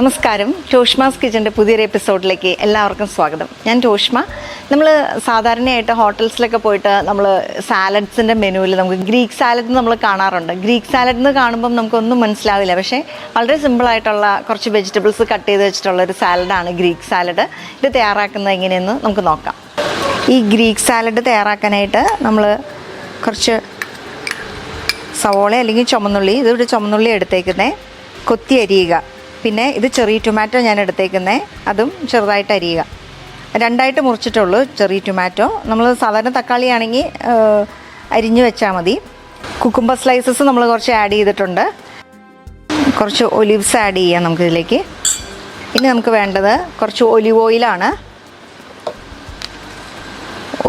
നമസ്കാരം. ടോഷ്മാസ് കിച്ചൻ്റെ പുതിയൊരു എപ്പിസോഡിലേക്ക് എല്ലാവർക്കും സ്വാഗതം. ഞാൻ ടോഷ്മ. നമ്മൾ സാധാരണയായിട്ട് ഹോട്ടൽസിലൊക്കെ പോയിട്ട് നമ്മൾ സാലഡ്സിൻ്റെ മെനുവിൽ നമുക്ക് ഗ്രീക്ക് സാലഡ് നമ്മൾ കാണാറുണ്ട്. ഗ്രീക്ക് സാലഡ് എന്ന് കാണുമ്പം നമുക്കൊന്നും മനസ്സിലാവില്ല, പക്ഷേ വളരെ സിമ്പിളായിട്ടുള്ള കുറച്ച് വെജിറ്റബിൾസ് കട്ട് ചെയ്ത് വെച്ചിട്ടുള്ള ഒരു സാലഡാണ് ഗ്രീക്ക് സാലഡ്. ഇത് തയ്യാറാക്കുന്നത് എങ്ങനെയെന്ന് നമുക്ക് നോക്കാം. ഈ ഗ്രീക്ക് സാലഡ് തയ്യാറാക്കാനായിട്ട് നമ്മൾ കുറച്ച് സവോള അല്ലെങ്കിൽ ചുമന്നുള്ളി, ഇതൊരു ചുമന്നുള്ളി എടുത്തേക്കുന്നത്, കൊത്തി അരിയുക. പിന്നെ ഇത് ചെറിയ ടൊമാറ്റോ ഞാൻ എടുത്തേക്കുന്നത്, അതും ചെറുതായിട്ട് അരിയുക. രണ്ടായിട്ട് മുറിച്ചിട്ടുള്ളൂ ചെറിയ ടൊമാറ്റോ. നമ്മൾ സാധാരണ തക്കാളി ആണെങ്കിൽ അരിഞ്ഞു വെച്ചാൽ മതി. കുക്കുംബർ സ്ലൈസസ് നമ്മൾ കുറച്ച് ആഡ് ചെയ്തിട്ടുണ്ട്. കുറച്ച് ഒലിവ്സ് ആഡ് ചെയ്യാം നമുക്കിതിലേക്ക്. ഇനി നമുക്ക് വേണ്ടത് കുറച്ച് ഒലിവ് ഓയിലാണ്.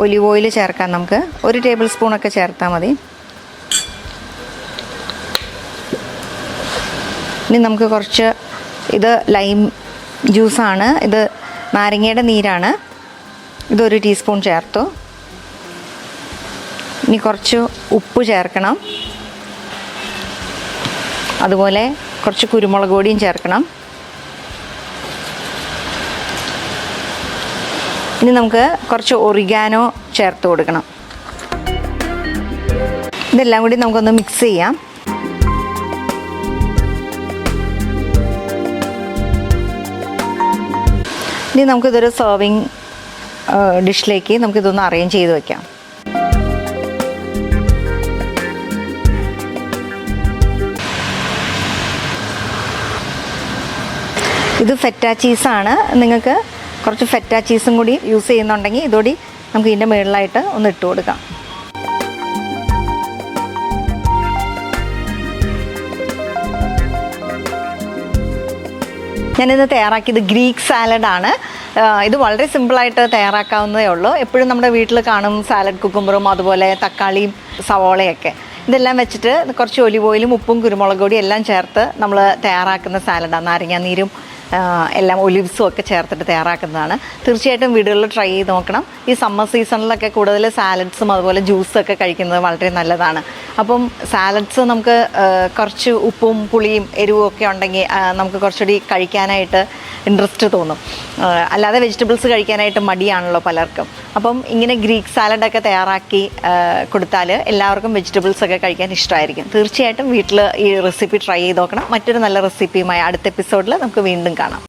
ഒലിവ് ഓയിൽ ചേർക്കാം. നമുക്ക് 1 ടേബിൾ സ്പൂണൊക്കെ ചേർത്താൽ മതി. ഇനി നമുക്ക് കുറച്ച്, ഇത് ലൈം ജ്യൂസാണ്, ഇത് നാരങ്ങയുടെ നീരാണ്, ഇതൊരു ടീസ്പൂൺ ചേർത്തു. ഇനി കുറച്ച് ഉപ്പ് ചേർക്കണം. അതുപോലെ കുറച്ച് കുരുമുളക് പൊടിയും ചേർക്കണം. ഇനി നമുക്ക് കുറച്ച് ഒറിഗാനോ ചേർത്ത് കൊടുക്കണം. ഇതെല്ലാം കൂടി നമുക്കൊന്ന് മിക്സ് ചെയ്യാം. ഇനി നമുക്കിതൊരു സെർവിങ് ഡിഷിലേക്ക് നമുക്കിതൊന്ന് അറേഞ്ച് ചെയ്ത് വയ്ക്കാം. ഇത് ഫെറ്റ ചീസാണ്. നിങ്ങൾക്ക് കുറച്ച് ഫെറ്റ ചീസും കൂടി യൂസ് ചെയ്യുന്നുണ്ടെങ്കിൽ ഇതോടെ നമുക്ക് ഇതിൻ്റെ മുകളിലായിട്ട് ഒന്ന് ഇട്ട് കൊടുക്കാം. ഞാനിത് തയ്യാറാക്കിയത് ഗ്രീക്ക് സാലഡാണ്. ഇത് വളരെ സിമ്പിളായിട്ട് തയ്യാറാക്കാവുന്നതേ ഉള്ളൂ. എപ്പോഴും നമ്മുടെ വീട്ടിൽ കാണും സാലഡ് കുക്കുംബറും അതുപോലെ തക്കാളിയും സവോളയൊക്കെ. ഇതെല്ലാം വെച്ചിട്ട് കുറച്ച് ഒലിവ് ഓയിലും ഉപ്പും കുരുമുളക് പൊടിയും എല്ലാം ചേർത്ത് നമ്മൾ തയ്യാറാക്കുന്ന സാലഡാണ്. നാരങ്ങാനീരും എല്ലാം ഒലിവ്സും ഒക്കെ ചേർത്തിട്ട് തയ്യാറാക്കുന്നതാണ്. തീർച്ചയായിട്ടും വീടുകളിൽ ട്രൈ ചെയ്ത് നോക്കണം. ഈ സമ്മർ സീസണിലൊക്കെ കൂടുതൽ സാലഡ്സും അതുപോലെ ജ്യൂസൊക്കെ കഴിക്കുന്നത് വളരെ നല്ലതാണ്. അപ്പം സാലഡ്സ് നമുക്ക് കുറച്ച് ഉപ്പും പുളിയും എരിവും ഒക്കെ ഉണ്ടെങ്കിൽ നമുക്ക് കുറച്ചുകൂടി കഴിക്കാനായിട്ട് ഇൻട്രസ്റ്റ് തോന്നും. അല്ലാതെ വെജിറ്റബിൾസ് കഴിക്കാനായിട്ട് മടിയാണല്ലോ പലർക്കും. അപ്പം ഇങ്ങനെ ഗ്രീക്ക് സാലഡൊക്കെ തയ്യാറാക്കി കൊടുത്താൽ എല്ലാവർക്കും വെജിറ്റബിൾസൊക്കെ കഴിക്കാൻ ഇഷ്ടമായിരിക്കും. തീർച്ചയായിട്ടും വീട്ടിൽ ഈ റെസിപ്പി ട്രൈ ചെയ്ത് നോക്കണം. മറ്റൊരു നല്ല റെസിപ്പിയുമായി അടുത്ത എപ്പിസോഡിൽ നമുക്ക് വീണ്ടും കാണാം.